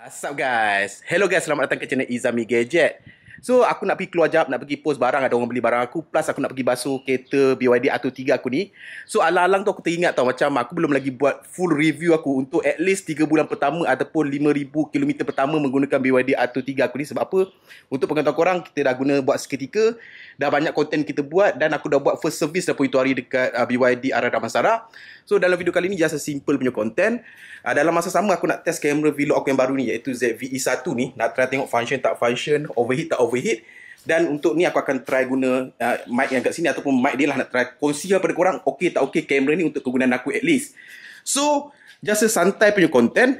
What's up guys? Hello guys, selamat datang ke channel Izami Gadget. So, aku nak pergi keluar jap, nak pergi post barang, ada orang beli barang aku. Plus aku nak pergi basuh kereta BYD Atto 3 aku ni. So, alang-alang tu aku teringat tau, macam aku belum lagi buat full review aku untuk at least 3 bulan pertama ataupun 5,000 km pertama menggunakan BYD Atto 3 aku ni. Sebab apa? Untuk pengetahuan korang, kita dah guna buat seketika. Dah banyak konten kita buat dan aku dah buat first service dah pun itu hari dekat BYD arah Damansara. So, dalam video kali ni just a simple punya konten. Dalam masa sama aku nak test kamera vlog aku yang baru ni, iaitu ZVE1 ni. Nak try tengok function tak function, overheat tak overheat. Dan untuk ni aku akan try guna mic yang kat sini ataupun mic dia lah, nak try kongsi pada korang okey tak okey kamera ni untuk kegunaan aku at least. So just a santai punya konten.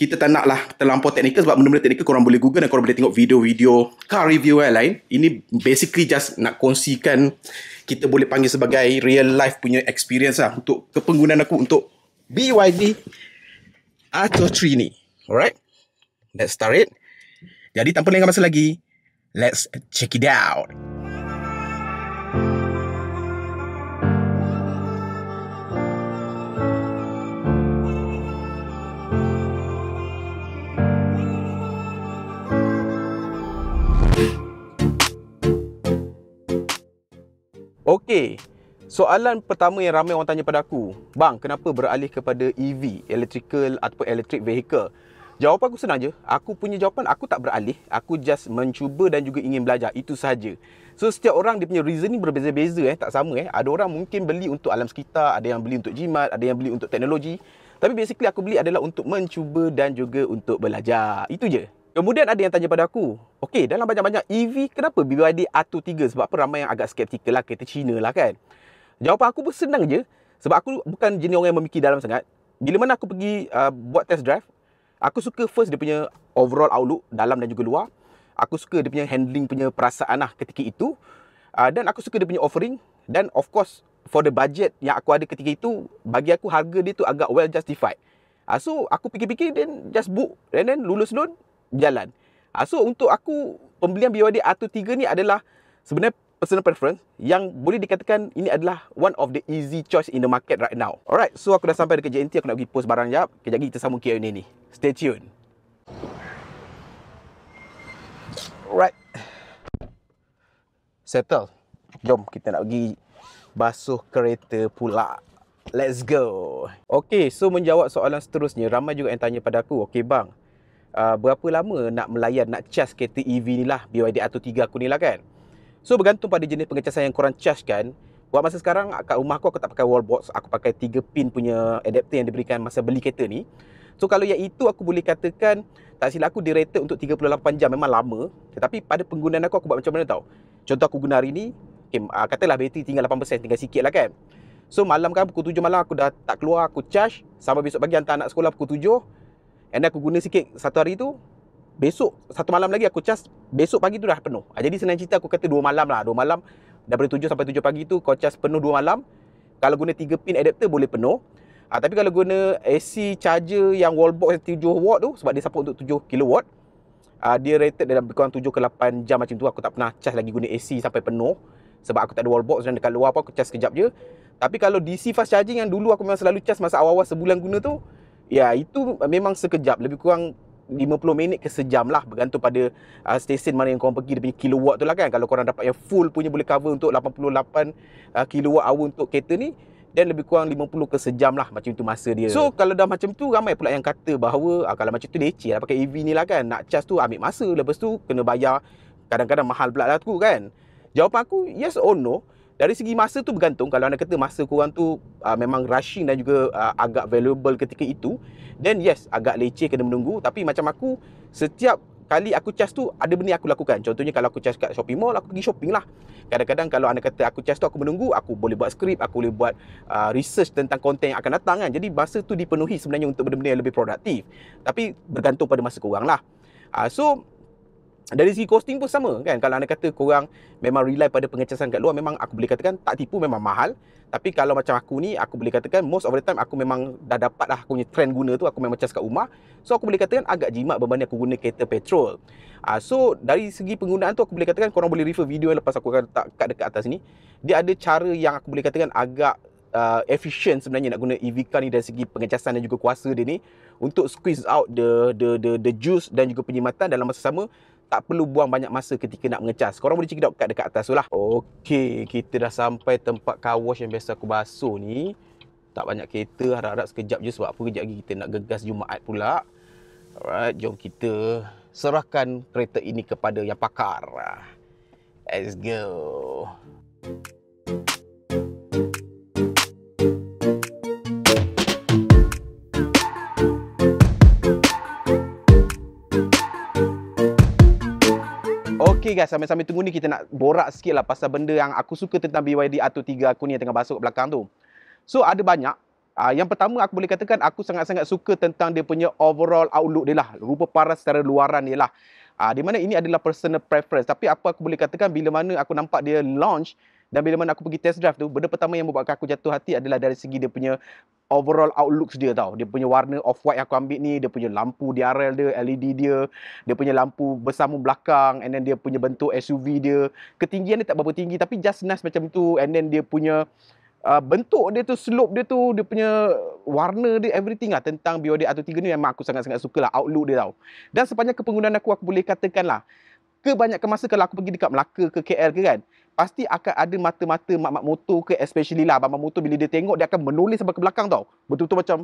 Kita tak nak lah terlampau teknikal, sebab benda-benda teknikal korang boleh google dan korang boleh tengok video-video car review yang lain. Ini basically just nak kongsikan, kita boleh panggil sebagai real life punya experience lah untuk kepenggunaan aku untuk BYD Atto 3 ni. Alright, let's start it. Jadi tanpa lengah masa lagi, let's check it out. Okey, soalan pertama yang ramai orang tanya pada aku, bang, kenapa beralih kepada EV, electrical ataupun electric vehicle? Jawapan aku senang je. Aku punya jawapan, aku tak beralih. Aku just mencuba dan juga ingin belajar. Itu sahaja. So, setiap orang dia punya reasoning berbeza-beza. Tak sama. Ada orang mungkin beli untuk alam sekitar. Ada yang beli untuk jimat. Ada yang beli untuk teknologi. Tapi basically aku beli adalah untuk mencuba dan juga untuk belajar. Itu je. Kemudian ada yang tanya pada aku, okey, dalam banyak-banyak EV, kenapa BYD Atto 3? Sebab apa ramai yang agak skeptikal lah, kereta Cina lah kan. Jawapan aku pun senang je. Sebab aku bukan jenis orang yang memikir dalam sangat. Bila mana aku pergi buat test drive, aku suka first dia punya overall outlook, dalam dan juga luar. Aku suka dia punya handling punya perasaan lah ketika itu. Dan aku suka dia punya offering. Dan of course, for the budget yang aku ada ketika itu, bagi aku harga dia tu agak well justified. So, aku fikir-fikir then just book. And then lulus loan, jalan. So, untuk aku, pembelian BYD Atto 3 ni adalah sebenarnya personal preference yang boleh dikatakan ini adalah one of the easy choice in the market right now. Alright, so aku dah sampai dekat JNT, aku nak pergi post barang jap. Kejap lagi kita sambung Q&A ni. Stay tune. Alright. Settle. Jom kita nak pergi basuh kereta pula. Let's go. Okay, so menjawab soalan seterusnya, ramai juga yang tanya pada aku, okay bang, berapa lama nak melayan, nak charge kereta EV ni lah, BYD Atto 3 aku ni lah kan. So bergantung pada jenis pengecasan yang korang charge kan. Buat masa sekarang kat rumah aku tak pakai wall box, aku pakai 3 pin punya adapter yang diberikan masa beli kereta ni. So kalau yang itu aku boleh katakan, tak silap aku dia rated untuk 38 jam, memang lama. Tetapi pada penggunaan aku buat macam mana tau. Contoh aku guna hari ni, okay, katalah bateri tinggal 8%, tinggal sikit lah kan. So malam kan pukul 7 malam aku dah tak keluar, aku charge sampai besok pagi hantar anak sekolah pukul 7. And then aku guna sikit satu hari tu, besok satu malam lagi aku charge, besok pagi tu dah penuh. Jadi senang cerita aku kata 2 malam lah. 2 malam daripada 7 sampai 7 pagi tu kau charge penuh 2 malam. Kalau guna 3 pin adapter boleh penuh. Tapi kalau guna AC charger yang wall box 7 watt tu, sebab dia support untuk 7 kilowatt, dia rated dalam kurang 7 ke 8 jam macam tu. Aku tak pernah charge lagi guna AC sampai penuh, sebab aku tak ada wall box dan dekat luar pun aku charge sekejap je. Tapi kalau DC fast charging yang dulu aku memang selalu charge masa awal-awal sebulan guna tu, ya itu memang sekejap, lebih kurang 50 minit ke sejam lah, bergantung pada stesen mana yang korang pergi, dia punya kilowatt tu lah kan. Kalau korang dapat yang full punya boleh cover untuk 88 kilowatt hour untuk kereta ni, dan lebih kurang 50 ke sejam lah, macam tu masa dia. So kalau dah macam tu, ramai pula yang kata bahawa kalau macam tu leceh lah pakai EV ni lah kan. Nak charge tu ambil masa, lepas tu kena bayar, kadang-kadang mahal pula lah tu kan. Jawapan aku yes or no. Dari segi masa tu bergantung. Kalau anda kata masa korang tu memang rushing dan juga agak valuable ketika itu, then yes, agak leceh kena menunggu. Tapi macam aku, setiap kali aku charge tu ada benda yang aku lakukan. Contohnya kalau aku charge kat shopping mall, aku pergi shopping lah. Kadang-kadang kalau anda kata aku charge tu aku menunggu, aku boleh buat skrip, aku boleh buat research tentang konten yang akan datang kan. Jadi masa tu dipenuhi sebenarnya untuk benda-benda yang lebih produktif. Tapi bergantung pada masa korang lah. So dari segi costing pun sama kan. Kalau anda kata korang memang rely pada pengecasan kat luar, memang aku boleh katakan tak tipu, memang mahal. Tapi kalau macam aku ni, aku boleh katakan most of the time aku memang dah dapat lah aku punya trend guna tu, aku memang charge kat rumah. So aku boleh katakan agak jimat berbanding aku guna kereta petrol. So dari segi penggunaan tu, aku boleh katakan korang boleh refer video yang lepas aku akan letak kat dekat atas ni. Dia ada cara yang aku boleh katakan agak efficient sebenarnya nak guna EV car ni dari segi pengecasan dan juga kuasa dia ni untuk squeeze out the juice dan juga penyimatan dalam masa sama. Tak perlu buang banyak masa ketika nak mengecas. Korang boleh check it out dekat atas tu lah. Okey, kita dah sampai tempat car wash yang biasa aku basuh ni. Tak banyak kereta, harap-harap sekejap je sebab apa kejap lagi kita nak gegas Jumaat pula. Alright, jom kita serahkan kereta ini kepada yang pakar. Let's go. Okay guys, sambil-sambil tunggu ni kita nak borak sikit lah pasal benda yang aku suka tentang BYD Atto 3 aku ni yang tengah basuh kat belakang tu. So ada banyak. Yang pertama aku boleh katakan aku sangat-sangat suka tentang dia punya overall outlook dia lah. Rupa paras secara luaran dia lah. Di mana ini adalah personal preference. Tapi apa aku boleh katakan bila mana aku nampak dia launch dan bila mana aku pergi test drive tu, benda pertama yang membuatkan aku jatuh hati adalah dari segi dia punya overall outlooks dia tau. Dia punya warna off-white yang aku ambil ni, dia punya lampu DRL dia, LED dia, dia punya lampu bersambung belakang, and then dia punya bentuk SUV dia. Ketinggian dia tak berapa tinggi tapi just nice macam tu, and then dia punya bentuk dia tu, slope dia tu, dia punya warna dia, everything lah tentang BYD Atto 3 ni memang aku sangat-sangat suka lah outlook dia tau. Dan sepanjang kepenggunaan aku boleh katakan lah, kebanyakan masa kalau aku pergi dekat Melaka ke KL ke kan, pasti akan ada mata-mata mak-mak motor ke, especially lah abang motor, bila dia tengok dia akan menoleh sampai ke belakang tau. Betul-betul macam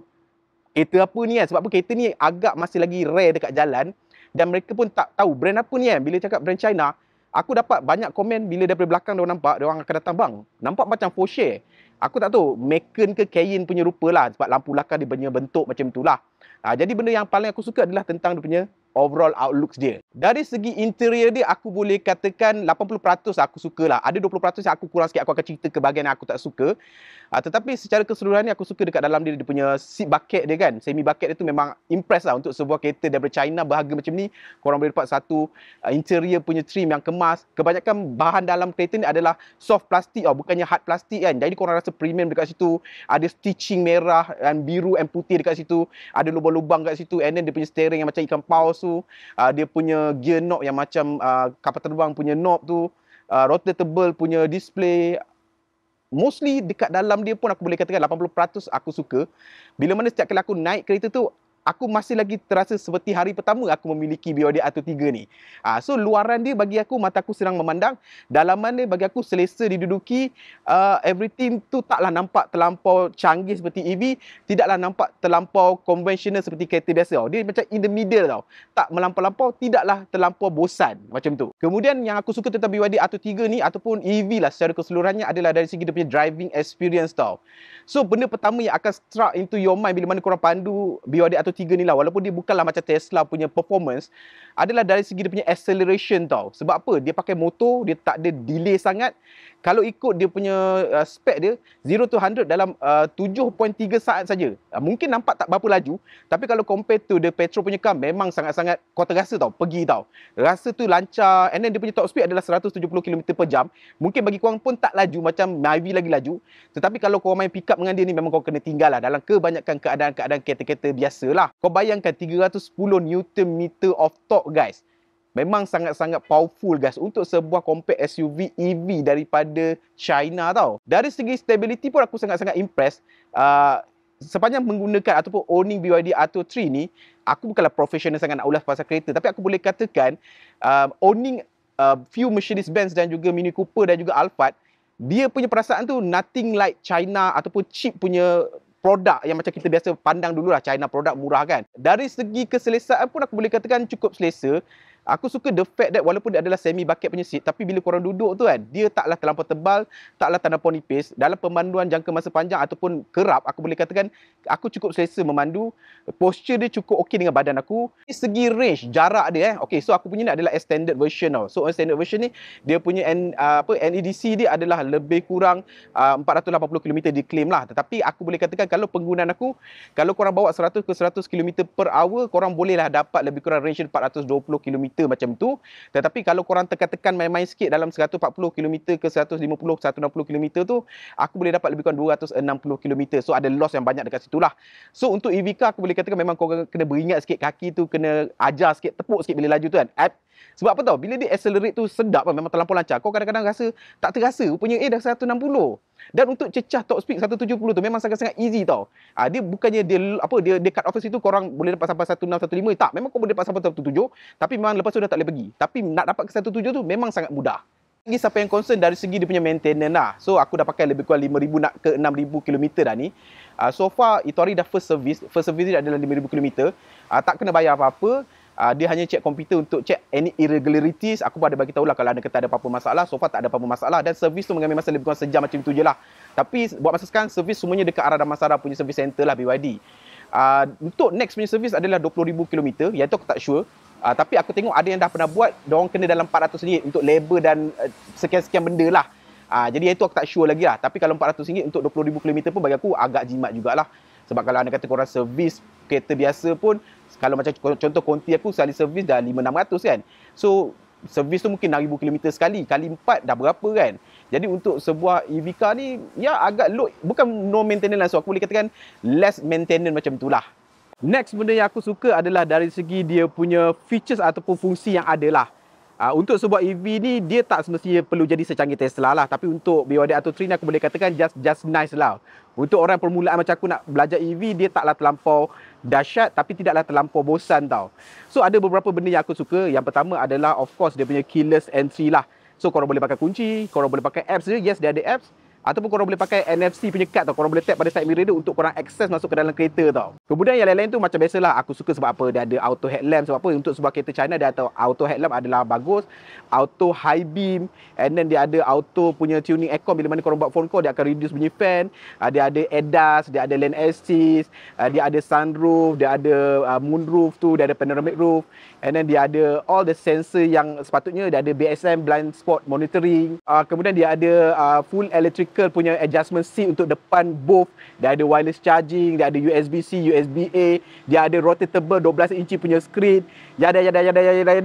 kereta apa ni kan. Sebab apa, kereta ni agak masih lagi rare dekat jalan dan mereka pun tak tahu brand apa ni kan. Bila cakap brand China, aku dapat banyak komen bila daripada belakang dia nampak, dia orang akan datang, bang, nampak macam Porsche. Aku tak tahu Macan ke Cayenne punya rupa lah, sebab lampu belakang dia punya bentuk macam itulah. Jadi benda yang paling aku suka adalah tentang dia punya overall outlooks dia. Dari segi interior dia, aku boleh katakan 80% aku suka lah. Ada 20% yang aku kurang sikit, aku akan cerita ke bahagian yang aku tak suka. Tetapi secara keseluruhan ni aku suka dekat dalam dia punya seat bucket dia kan. Semi bucket dia tu memang impress lah untuk sebuah kereta daripada China berharga macam ni. Korang boleh dapat satu interior punya trim yang kemas. Kebanyakan bahan dalam kereta ni adalah soft plastik bukannya hard plastik kan. Jadi korang rasa premium dekat situ. Ada stitching merah dan biru dan putih dekat situ. Ada lubang-lubang dekat situ. And then dia punya steering yang macam ikan paus tu. Dia punya gear knob yang macam kapal terbang punya knob tu. Rotatable punya display. Mostly dekat dalam dia pun aku boleh katakan 80% aku suka. Bila mana setiap kali aku naik kereta tu, aku masih lagi terasa seperti hari pertama aku memiliki BYD Atto 3 ni. So luaran dia bagi aku, mata aku senang memandang. Dalaman dia bagi aku selesa diduduki. Everything tu taklah nampak terlampau canggih seperti EV. Tidaklah nampak terlampau konvensional seperti kereta biasa. Dia macam in the middle tau. Tak melampau-lampau, tidaklah terlampau bosan macam tu. Kemudian yang aku suka tentang BYD Atto 3 ni ataupun EV lah secara keseluruhannya adalah dari segi dia punya driving experience tau. So benda pertama yang akan struck into your mind bila mana korang pandu BYD Atto 3 ni lah, walaupun dia bukanlah macam Tesla punya performance, adalah dari segi dia punya acceleration tau. Sebab apa? Dia pakai motor, dia tak ada delay sangat. Kalau ikut dia punya spec dia, 0 to 100 dalam 7.3 saat saja. Mungkin nampak tak berapa laju, tapi kalau compare to the petrol punya car, memang sangat-sangat kau terasa tau, pergi tau. Rasa tu lancar, and then dia punya top speed adalah 170 km per jam. Mungkin bagi korang pun tak laju macam Myvi lagi laju. Tetapi kalau korang main pick up dengan dia ni, memang kau kena tinggal lah dalam kebanyakan keadaan-keadaan kereta-kereta biasa lah. Kau bayangkan 310 Nm of torque guys. Memang sangat-sangat powerful guys untuk sebuah compact SUV EV daripada China tau. Dari segi stability pun aku sangat-sangat impressed. Sepanjang menggunakan ataupun owning BYD Atto 3 ni, aku bukanlah profesional sangat nak ulas pasal kereta, tapi aku boleh katakan owning few Mercedes-Benz dan juga Mini Cooper dan juga Alphard, dia punya perasaan tu nothing like China ataupun cheap punya produk yang macam kita biasa pandang dulu lah, China produk murah kan. Dari segi keselesaan pun aku boleh katakan cukup selesa. Aku suka the fact that walaupun dia adalah semi bucket punya seat, tapi bila korang duduk tu kan, dia taklah terlampau tebal, taklah terlampau nipis. Dalam pemanduan jangka masa panjang ataupun kerap, aku boleh katakan aku cukup selesa memandu. Posture dia cukup okey dengan badan aku. Dari segi range, jarak dia okey, so aku punya ni adalah extended version tau. So extended version ni, dia punya NEDC dia adalah lebih kurang 480 km diklaim lah. Tetapi aku boleh katakan kalau penggunaan aku, kalau korang bawa 100 ke 100 km per hour, korang bolehlah dapat lebih kurang range 420 km macam tu. Tetapi kalau korang tekan-tekan main-main sikit dalam 140 km ke 150 160 km tu, aku boleh dapat lebih kurang 260 km. So ada loss yang banyak dekat situ lah. So untuk EV car aku boleh katakan memang korang kena beringat sikit, kaki tu kena ajar sikit, tepuk sikit bila laju tu kan. Sebab apa tau? Bila dia accelerate tu sedap kan, memang terlampau lancar. Kau kadang-kadang rasa tak terasa. Rupanya dah 160. Dan untuk cecah top speed 170 tu memang sangat-sangat easy tau. Dia bukannya dia cut off situ korang boleh dapat sampai 16, 15. Tak, memang kau boleh dapat sampai 17. Tapi memang lepas tu dah tak boleh pergi. Tapi nak dapat ke 17 tu memang sangat mudah. Lagi siapa yang concern dari segi dia punya maintenance lah. So aku dah pakai lebih kurang 5,000 nak ke 6,000 km dah ni. So far Itoari dah first service dia adalah 5,000 km. Tak kena bayar apa-apa. Dia hanya check komputer untuk check any irregularities. Aku pun ada bagi tahu lah kalau ada kata ada apa-apa masalah. So far tak ada apa-apa masalah. Dan servis tu mengambil masa lebih kurang sejam macam tu je lah. Tapi buat masa sekarang servis semuanya dekat arah Damansara punya servis center lah, BYD. Untuk next punya servis adalah 20,000 km. Yang tu aku tak sure. Tapi aku tengok ada yang dah pernah buat, diorang kena dalam RM400 untuk labor dan sekian-sekian benda lah. Jadi itu aku tak sure lagi lah. Tapi kalau RM400 untuk 20,000 km pun bagi aku agak jimat jugalah. Sebab kalau anda kata korang servis kereta biasa pun, kalau macam contoh konti aku sekali servis dah 5,600 kan. So servis tu mungkin 6,000 km sekali. Kali 4 dah berapa kan. Jadi untuk sebuah EV car ni, ya agak low. Bukan no maintenance langsung. Aku boleh katakan less maintenance macam itulah. Next benda yang aku suka adalah dari segi dia punya features ataupun fungsi yang ada lah. Untuk sebuah EV ni, dia tak semestinya perlu jadi secanggih Tesla lah. Tapi untuk BYD Atto 3 ni aku boleh katakan just nice lah. Untuk orang permulaan macam aku nak belajar EV, dia taklah terlampau dahsyat tapi tidaklah terlampau bosan tau. So ada beberapa benda yang aku suka. Yang pertama adalah of course dia punya keyless entry lah. So korang boleh pakai kunci, korang boleh pakai apps je. Yes, dia ada apps. Ataupun korang boleh pakai NFC punya card tau. Korang boleh tap pada side mirror dia untuk korang akses masuk ke dalam kereta tau. Kemudian yang lain-lain tu macam biasalah. Aku suka sebab apa? Dia ada auto headlamp. Sebab apa? Untuk sebuah kereta China dia ada auto headlamp adalah bagus. Auto high beam. And then dia ada auto punya tuning aircon. Bila mana korang buat phone call, dia akan reduce bunyi fan. Dia ada ADAS. Dia ada lane assist. Dia ada sunroof. Dia ada moonroof tu. Dia ada panoramic roof. And then dia ada all the sensor yang sepatutnya. Dia ada BSM, blind spot monitoring. Kemudian dia ada full electric punya adjustment seat untuk depan both. Dia ada wireless charging, dia ada USB-C, USB-A, dia ada rotatable 12 inci punya screen. Yada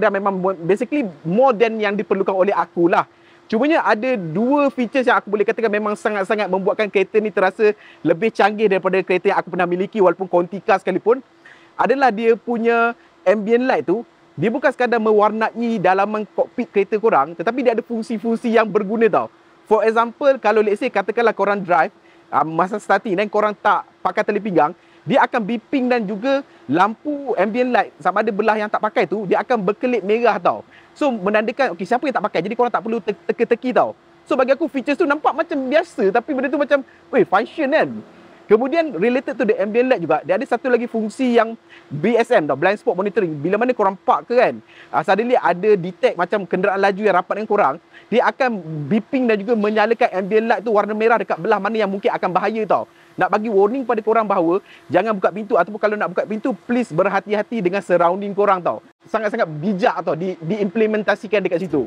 memang basically more than yang diperlukan oleh aku lah. Cumanya ada dua features yang aku boleh katakan memang sangat-sangat membuatkan kereta ni terasa lebih canggih daripada kereta yang aku pernah miliki walaupun Conti car sekalipun. Adalah dia punya ambient light tu. Dia bukan sekadar mewarnai dalaman kokpit kereta korang, tetapi dia ada fungsi-fungsi yang berguna tau. For example, kalau let's say katakanlah korang drive masa starting dan korang tak pakai tali pinggang, dia akan beeping dan juga lampu ambient light sama ada belah yang tak pakai tu, dia akan berkelip merah tau. So menandakan okey siapa yang tak pakai, jadi korang tak perlu teka-teki tau. So bagi aku features tu nampak macam biasa tapi benda tu macam function kan. Kemudian related to the ambient light juga, dia ada satu lagi fungsi yang BSM tau, blind spot monitoring. Bila mana korang park ke kan, suddenly ada detect macam kenderaan laju yang rapat dengan korang, dia akan beeping dan juga menyalakan ambient light tu warna merah dekat belah mana yang mungkin akan bahaya tau. Nak bagi warning pada korang bahawa jangan buka pintu, ataupun kalau nak buka pintu please berhati-hati dengan surrounding korang tau. Sangat-sangat bijak tau diimplementasikan dekat situ.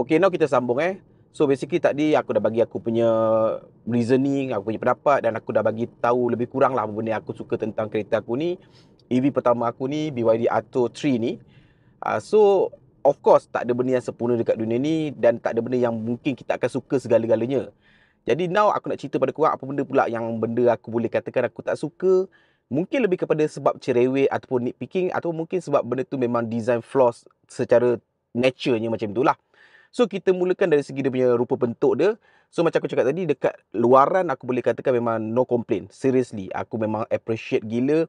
Okay, now kita sambung So basically tadi aku dah bagi aku punya reasoning, aku punya pendapat dan aku dah bagi tahu lebih kurang lah apa benda yang aku suka tentang kereta aku ni. EV pertama aku ni, BYD Atto 3 ni. So of course tak ada benda yang sempurna dekat dunia ni dan tak ada benda yang mungkin kita akan suka segala-galanya. Jadi now aku nak cerita pada korang apa benda pula yang benda aku boleh katakan aku tak suka. Mungkin lebih kepada sebab cerewet ataupun nitpicking, atau mungkin sebab benda tu memang design flaws secara nature-nya macam itulah. So kita mulakan dari segi dia punya rupa bentuk dia. So macam aku cakap tadi, dekat luaran aku boleh katakan memang no complaint. Seriously, aku memang appreciate gila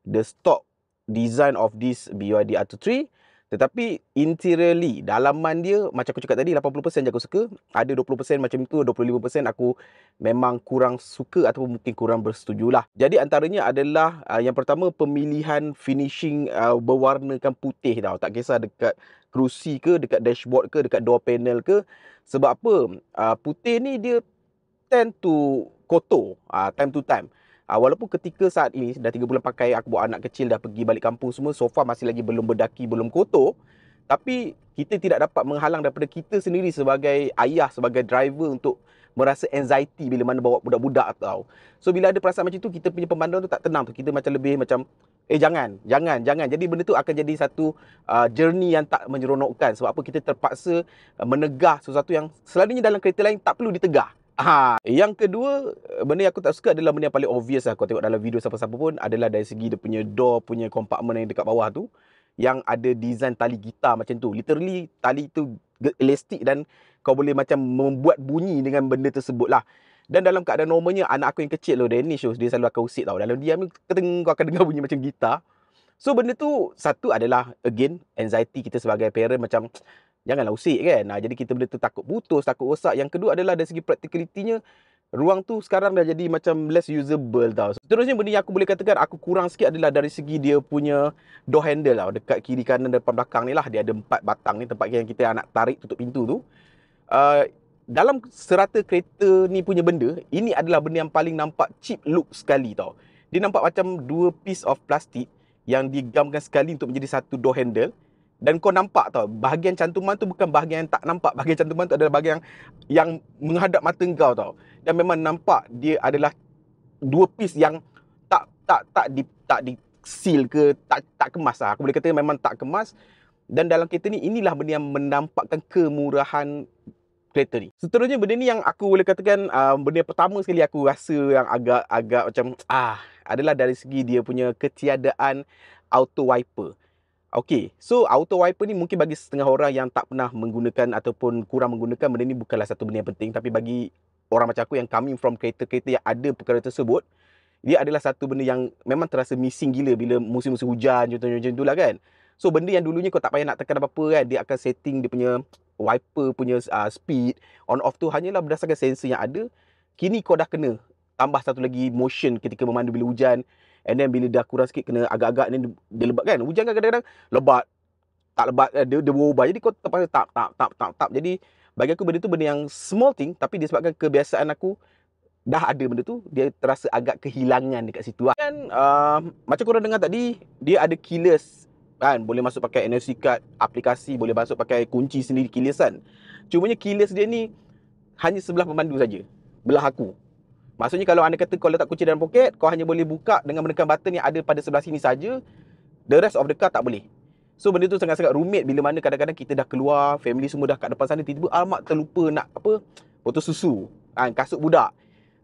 the stock design of this BYD Atto 3. Tetapi interiorly, dalaman dia macam aku cakap tadi 80% je aku suka. Ada 20% macam tu, 25% aku memang kurang suka ataupun mungkin kurang bersetuju lah. Jadi antaranya adalah yang pertama pemilihan finishing berwarnakan putih tau. Tak kisah dekat kerusi ke, dekat dashboard ke, dekat door panel ke. Sebab apa? Putih ni dia tend to kotor time to time. Walaupun ketika saat ini dah 3 bulan pakai, aku bawa anak kecil dah pergi balik kampung semua, so far masih lagi belum berdaki, belum kotor. Tapi kita tidak dapat menghalang daripada kita sendiri sebagai ayah, sebagai driver untuk merasa anxiety bila mana bawa budak-budak tau. So bila ada perasaan macam tu, kita punya pemandang tu tak tenang tu. Kita macam lebih macam Jangan. Jadi benda tu akan jadi satu journey yang tak menyeronokkan. Sebab apa, kita terpaksa menegah sesuatu yang selalunya dalam kereta lain tak perlu ditegah. Yang kedua, benda yang aku tak suka adalah benda yang paling obvious lah. Kau tengok dalam video siapa-siapa pun, adalah dari segi dia punya door punya compartment yang dekat bawah tu, yang ada design tali gitar macam tu. Literally tali tu elastik dan kau boleh macam membuat bunyi dengan benda tersebut lah. Dan dalam keadaan normalnya, anak aku yang kecil tu, Danish tu, dia selalu akan usik tau. Dalam diam ni, kau akan dengar bunyi macam gitar. So benda tu, satu adalah again anxiety kita sebagai parent, macam janganlah usik kan. Jadi kita benda tu takut putus, takut rosak. Yang kedua adalah dari segi practicality-nya, ruang tu sekarang dah jadi macam less usable tau. Seterusnya benda yang aku boleh katakan aku kurang sikit adalah dari segi dia punya door handle tau. Dekat kiri kanan depan belakang ni lah, dia ada 4 batang ni, tempat yang kita nak tarik tutup pintu tu. Dalam serata kereta ni punya benda, ini adalah benda yang paling nampak cheap look sekali tau. Dia nampak macam 2 piece of plastik yang digamkan sekali untuk menjadi satu door handle. Dan kau nampak tau, bahagian cantuman tu bukan bahagian yang tak nampak. Bahagian cantuman tu adalah bahagian yang menghadap mata kau tau. Dan memang nampak dia adalah 2 piece yang tak di seal ke, tak kemas lah. Aku boleh kata memang tak kemas. Dan dalam kereta ni, inilah benda yang menampakkan kemurahan kereta ni. Seterusnya benda ni yang aku boleh katakan benda pertama sekali aku rasa yang agak macam adalah dari segi dia punya ketiadaan auto wiper. Okey, so auto wiper ni mungkin bagi setengah orang yang tak pernah menggunakan ataupun kurang menggunakan, benda ni bukanlah satu benda yang penting. Tapi bagi orang macam aku yang coming from kereta-kereta yang ada perkara tersebut, dia adalah satu benda yang memang terasa missing gila bila musim-musim hujan, contohnya macam itulah kan. So benda yang dulunya kau tak payah nak tekan apa-apa kan, dia akan setting dia punya wiper punya speed on off tu hanyalah berdasarkan sensor yang ada. Kini kau dah kena tambah satu lagi motion ketika memandu bila hujan. And then bila dah kurang sikit, kena agak-agak ni dia lebat kan. Hujan kan kadang-kadang lebat, tak lebat, dia berubah. Jadi kau terpaksa tap. Jadi bagi aku benda tu benda yang small thing, tapi disebabkan kebiasaan aku dah ada benda tu, dia terasa agak kehilangan dekat situ. Dan macam korang dengar tadi, dia ada keyless kan, boleh masuk pakai NFC card, aplikasi, boleh masuk pakai kunci sendiri keylessan. Cumanya keyless dia ni hanya sebelah pemandu saja, belah aku. Maksudnya kalau anda kata kau letak kunci dalam poket, kau hanya boleh buka dengan menekan button yang ada pada sebelah sini saja. The rest of the car tak boleh. So benda tu sangat-sangat rumit bila mana kadang-kadang kita dah keluar, family semua dah kat depan sana, tiba-tiba alamak terlupa nak botol susu, kasut budak.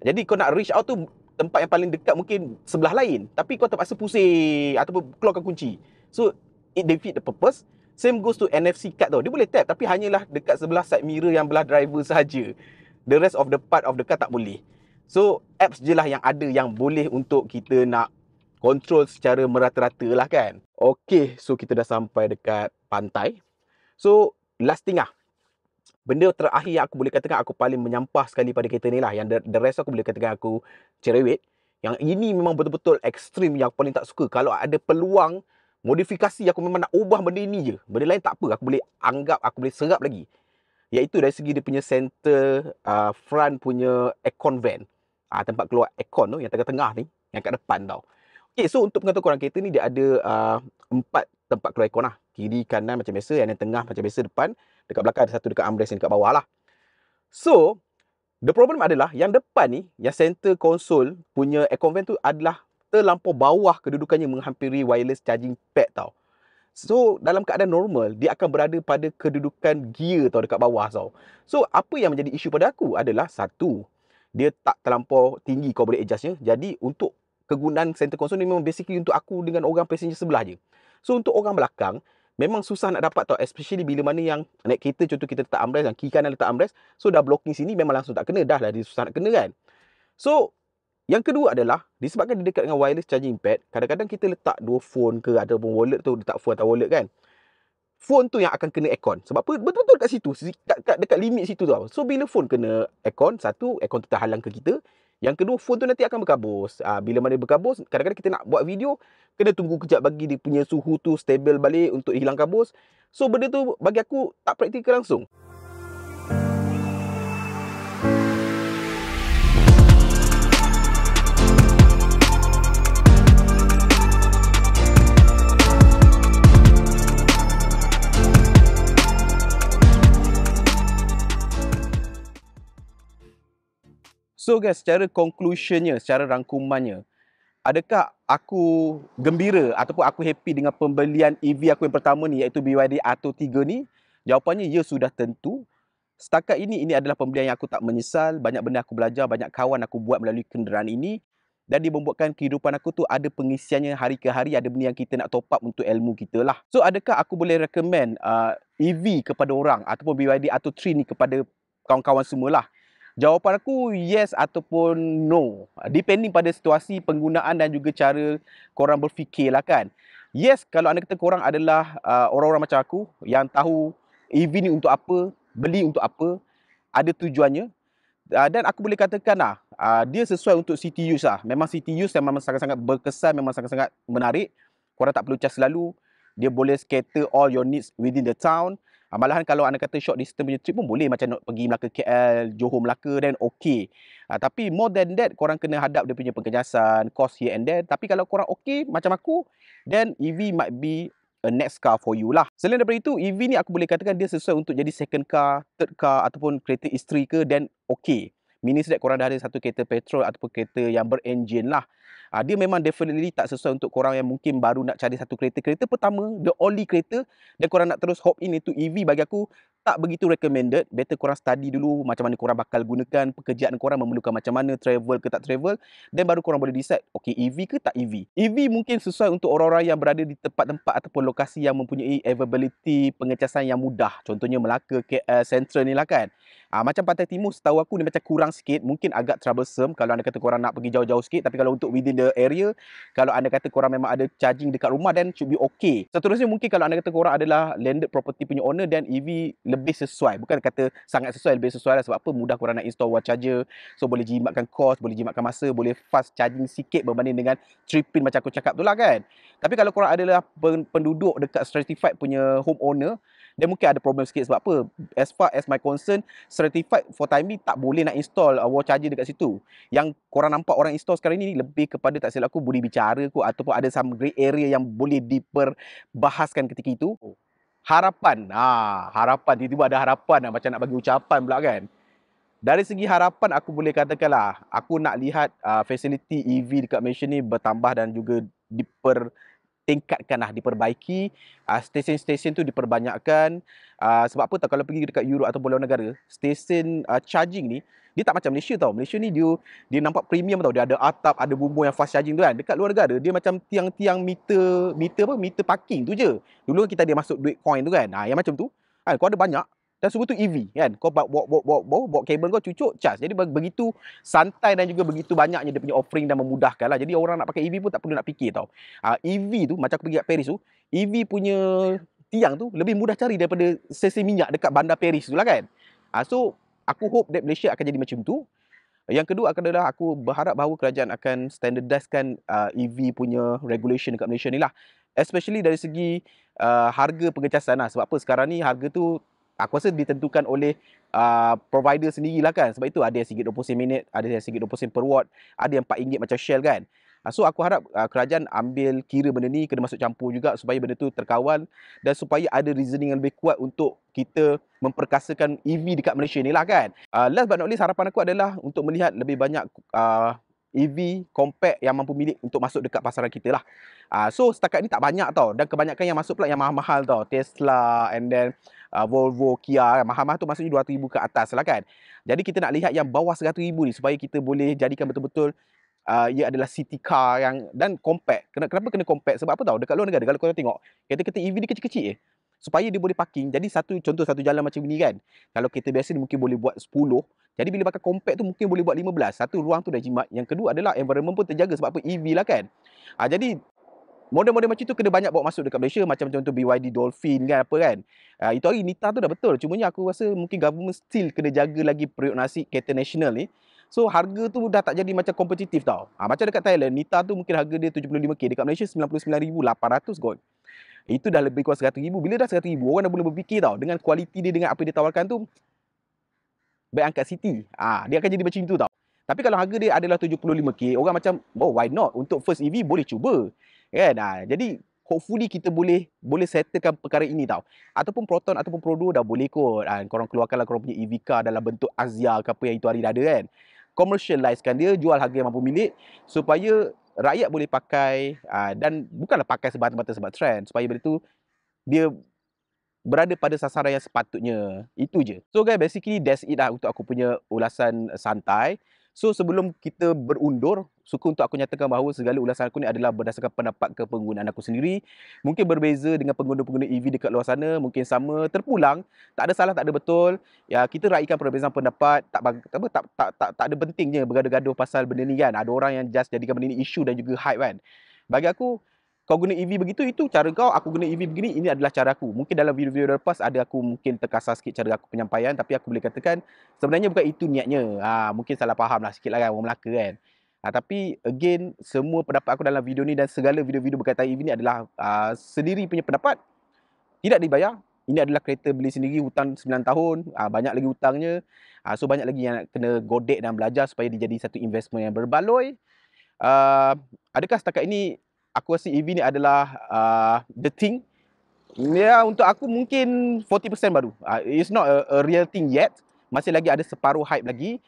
Jadi kau nak reach out tu, tempat yang paling dekat mungkin sebelah lain, tapi kau terpaksa pusing ataupun keluarkan kunci. So it defeat the purpose. Same goes to NFC card tau. Dia boleh tap tapi hanyalah dekat sebelah side mirror yang belah driver sahaja. The rest of the part of the car tak boleh. So apps je lah yang ada yang boleh untuk kita nak control secara merata-rata lah kan. Okay, so kita dah sampai dekat pantai. So last thing lah, benda terakhir yang aku boleh katakan aku paling menyampah sekali pada kereta ni lah. Yang the rest aku boleh katakan aku cerewet. Yang ini memang betul-betul ekstrim yang aku paling tak suka. Kalau ada peluang modifikasi, aku memang nak ubah benda ini je. Benda lain tak apa, aku boleh anggap, aku boleh serap lagi. Iaitu dari segi dia punya center front punya aircon vent. Tempat keluar aircon tu yang tengah-tengah ni, yang kat depan tau. Okay, so untuk pengetahuan korang, kereta ni dia ada 4 tempat keluar aircon lah. Kiri, kanan macam biasa, yang tengah macam biasa, depan. Dekat belakang ada satu dekat armrest yang dekat bawah lah. So, the problem adalah yang depan ni, yang center console punya aircon vent tu adalah terlampau bawah kedudukannya, menghampiri wireless charging pad tau. So, dalam keadaan normal, dia akan berada pada kedudukan gear tau, dekat bawah tau. So, apa yang menjadi isu pada aku adalah, satu, dia tak terlampau tinggi, kau boleh adjustnya. Jadi untuk kegunaan center console ni memang basically untuk aku dengan orang passenger sebelah je. So untuk orang belakang memang susah nak dapat tau, especially bila mana yang naik kereta, contoh kita letak armrest, yang kiri kanan letak armrest, so dah blocking sini memang langsung tak kena, dah dia susah nak kena kan. So yang kedua adalah disebabkan dia dekat dengan wireless charging pad, kadang-kadang kita letak 2 phone ke ataupun wallet tu, letak phone atau wallet kan, phone tu yang akan kena aircon. Sebab apa? Betul-betul kat situ, dekat limit situ tau. So bila phone kena aircon, satu, aircon tu terhalang ke kita. Yang kedua, phone tu nanti akan berkabus. Bila mana berkabus, kadang-kadang kita nak buat video, kena tunggu kejap bagi dia punya suhu tu stable balik untuk hilang kabus. So benda tu bagi aku tak praktikal langsung. So guys, secara conclusionnya, secara rangkumannya, Adakah aku gembira ataupun aku happy dengan pembelian EV aku yang pertama ni, iaitu BYD Atto 3 ni? Jawapannya ya, sudah tentu. Setakat ini adalah pembelian yang aku tak menyesal. Banyak benda aku belajar, banyak kawan aku buat melalui kenderaan ini. Dan dia membuatkan kehidupan aku tu ada pengisiannya hari ke hari, ada benda yang kita nak top up untuk ilmu kita lah. So adakah aku boleh recommend EV kepada orang ataupun BYD Atto 3 ni kepada kawan-kawan semualah? Jawapan aku yes ataupun no. Depending pada situasi penggunaan dan juga cara korang berfikir lah kan. Yes, kalau anda kata korang adalah orang-orang macam aku yang tahu EV ni untuk apa, beli untuk apa, ada tujuannya. Dan aku boleh katakan lah, dia sesuai untuk city use lah. Memang city use yang memang sangat-sangat berkesan, memang sangat-sangat menarik. Korang tak perlu cas selalu. Dia boleh cater all your needs within the town. Malahan kalau anda kata short distance punya trip pun boleh, macam nak pergi Melaka KL, Johor Melaka, then okay. Tapi more than that, korang kena hadap dia punya pengejasan, cost here and there. Tapi kalau korang okay macam aku, then EV might be a next car for you lah. Selain daripada itu, EV ni aku boleh katakan dia sesuai untuk jadi second car, third car ataupun kereta isteri ke, then okay. Meaning that korang dah ada satu kereta petrol ataupun kereta yang berenjin lah. Dia memang definitely tak sesuai untuk korang yang mungkin baru nak cari satu kereta. Kereta pertama, the only kereta, dan korang nak terus hop in into EV, bagi aku tak begitu recommended. Better korang study dulu macam mana korang bakal gunakan, pekerjaan korang memerlukan macam mana, travel ke tak travel, dan baru korang boleh decide, okay, EV ke tak EV. EV mungkin sesuai untuk orang-orang yang berada di tempat-tempat ataupun lokasi yang mempunyai availability pengecasan yang mudah. Contohnya Melaka, KL, Central ni lah kan. Macam Pantai Timur, setahu aku ni macam kurang sikit, mungkin agak troublesome kalau anda kata korang nak pergi jauh-jauh sikit. Tapi kalau untuk within the area, kalau anda kata korang memang ada charging dekat rumah, then should be okay. Seterusnya mungkin kalau anda kata korang adalah landed property punya owner, then EV lebih sesuai. Bukan kata sangat sesuai, lebih sesuai lah. Sebab apa? Mudah korang nak install wall charger, so boleh jimatkan cost, boleh jimatkan masa, boleh fast charging sikit berbanding dengan 3 pin macam aku cakap tu lah kan. Tapi kalau korang adalah penduduk dekat stratified punya homeowner, dia mungkin ada problem sikit. Sebab apa? As far as my concern, certified for time being tak boleh nak install wall charger dekat situ. Yang korang nampak orang install sekarang ni lebih kepada, tak silap aku, budi bicara kot, ataupun ada some grey area yang boleh diperbahaskan ketika itu. Harapan. Harapan. Tiba-tiba ada harapan macam nak bagi ucapan pula kan. Dari segi harapan, aku boleh katakanlah, aku nak lihat fasiliti EV dekat Malaysia ni bertambah dan juga tingkatkanlah, diperbaiki, stesen-stesen tu diperbanyakkan. Sebab apa tahu, kalau pergi dekat Europe atau luar negara, stesen charging ni dia tak macam Malaysia tau. Malaysia ni dia nampak premium tau. Dia ada atap, ada bumbung yang fast charging tu kan. Dekat luar negara dia macam tiang-tiang meter parking tu je. Dulu kita dia masuk duit coin tu kan. Yang macam tu kan, kau ada banyak dan semua tu EV kan. Kau bawa kabel kau cucuk charge. Jadi begitu santai dan juga begitu banyaknya dia punya offering dan memudahkan lah. Jadi orang nak pakai EV pun tak perlu nak fikir tau. EV tu macam aku pergi kat Paris tu, EV punya tiang tu lebih mudah cari daripada stesen minyak dekat bandar Paris tu lah kan. So aku hope that Malaysia akan jadi macam tu. Yang kedua adalah aku berharap bahawa kerajaan akan standardiskan EV punya regulation dekat Malaysia ni lah. Especially dari segi harga pengecasan lah. Sebab apa sekarang ni harga tu aku rasa ditentukan oleh provider sendirilah kan. Sebab itu ada yang RM1.20 minit, ada yang RM1.20 per watt, ada yang RM4 macam Shell kan. So aku harap kerajaan ambil kira benda ni, kena masuk campur juga supaya benda tu terkawal dan supaya ada reasoning yang lebih kuat untuk kita memperkasakan EV dekat Malaysia ni lah kan. Last but not least, harapan aku adalah untuk melihat lebih banyak EV compact yang mampu milik untuk masuk dekat pasaran kita lah. So setakat ni tak banyak tau, dan kebanyakan yang masuk pula yang mahal-mahal tau. Tesla and then Volvo, Kia, mahal-mahal tu maksudnya 200,000 ke atas lah kan. Jadi kita nak lihat yang bawah 100,000 ni supaya kita boleh jadikan betul-betul ia adalah city car yang dan compact. Kenapa kena compact? Sebab apa tahu? Dekat luar negara kalau korang tengok, kereta-kereta EV ni kecil-kecil supaya dia boleh parking. Jadi contoh satu jalan macam ni kan. Kalau kereta biasa ni mungkin boleh buat 10. Jadi bila pakai compact tu mungkin boleh buat 15. Satu, ruang tu dah jimat. Yang kedua adalah environment pun terjaga. Sebab apa? EV lah kan. Jadi model-model macam tu kena banyak bawa masuk dekat Malaysia. Macam contoh BYD Dolphin kan, apa kan. Itu hari Nita tu dah betul. Cumanya aku rasa mungkin government still kena jaga lagi periuk nasi kereta nasional ni. So harga tu dah tak jadi macam kompetitif tau. Macam dekat Thailand, Nita tu mungkin harga dia 75k. Dekat Malaysia 99,800 kot. Itu dah lebih kurang 100,000. Bila dah 100,000, orang dah boleh berfikir tau. Dengan kualiti dia, dengan apa dia tawarkan tu, baik angkat city. Dia akan jadi macam tu tau. Tapi kalau harga dia adalah 75k, orang macam, oh why not? Untuk first EV boleh cuba. Kan? Jadi hopefully kita boleh settlekan perkara ini tau. Ataupun Proton ataupun Pro2 dah boleh kot. Korang keluarkanlah korang punya EV car dalam bentuk Azia ke apa yang itu hari dah ada kan. Commercializekan dia, jual harga yang mampu milik supaya rakyat boleh pakai dan bukanlah pakai semata-mata sebab trend, supaya benda tu dia berada pada sasaran yang sepatutnya. Itu je. So guys, basically that's it lah untuk aku punya ulasan santai. So sebelum kita berundur, suka untuk aku nyatakan bahawa segala ulasan aku ni adalah berdasarkan pendapat kepenggunaan aku sendiri. Mungkin berbeza dengan pengguna-pengguna EV dekat luar sana, mungkin sama, terpulang, tak ada salah, tak ada betul. Ya, kita raikan perbezaan pendapat, tak ada pentingnya bergaduh-gaduh pasal benda ni kan. Ada orang yang just jadikan benda ni isu dan juga hype kan. Bagi aku, kau guna EV begitu, itu cara kau, aku guna EV begini, ini adalah cara aku. Mungkin dalam video-video lepas ada aku mungkin terkasar sikit cara aku penyampaian, tapi aku boleh katakan sebenarnya bukan itu niatnya. Mungkin salah faham lah sikit lah kan, orang Melaka kan. Tapi again, semua pendapat aku dalam video ni dan segala video-video berkaitan EV ni adalah sendiri punya pendapat. Tidak dibayar. Ini adalah kereta beli sendiri, hutang 9 tahun, banyak lagi hutangnya. So banyak lagi yang nak kena godek dan belajar supaya dia jadi satu investment yang berbaloi. Adakah setakat ini aku rasa EV ni adalah the thing? Ya, untuk aku mungkin 40% baru. It's not a real thing yet. Masih lagi ada separuh hype lagi.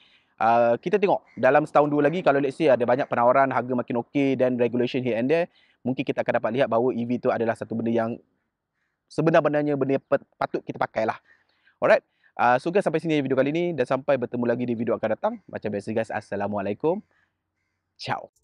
Kita tengok dalam setahun dua lagi, kalau let's say ada banyak penawaran, harga makin okey dan regulation here and there, mungkin kita akan dapat lihat bahawa EV tu adalah satu benda yang sebenar-benarnya benda yang patut kita pakai lah. Alright. So guys, sampai sini video kali ni dan sampai bertemu lagi di video akan datang. Macam biasa guys, Assalamualaikum. Ciao.